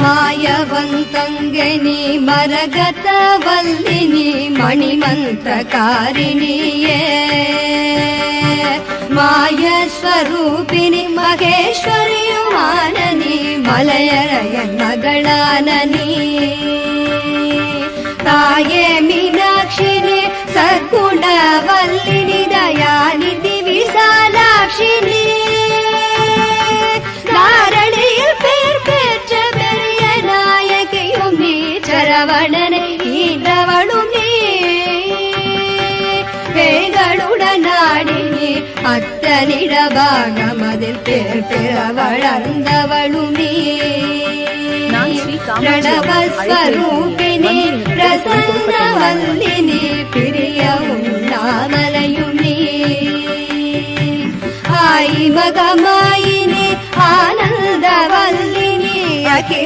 ಮಾಯವಂತಂಗೆನಿ ಮರಗತವಲ್ಲಿನಿ ಮಣಿಮಂತ್ರಕಾರಿಣಿಯೇ ಮಾಯ ಸ್ವರೂಪಿಣಿ ಮಹೇಶ್ವರಿಯು ಮಾನನಿ ಮಲಯರಯ ಮಗಳಾನನಿ ತಾಯೇ ಮೀನಾಕ್ಷಿನಿ ಸದ್ಗುಣವಲ್ಲಿನಿ ದಯಾನಿಧಿ விசாலாட்சினி தாரணியில் பேர் பெற்ற பெரிய நாயகியும் நீ சரவணனை ஈன்றவளும் நீ பேய்களுடனாடினி அத்தனிடபாகமதில் பேர் பெற வளர்ந்தவளும் நீ பிரணவஸ்வரூபிணி பிரசன்னவல்லினி பிரிய உண்ணாமலையும் நீ ஆயி மகமாயினி ஆனந்தவல்லினி அகில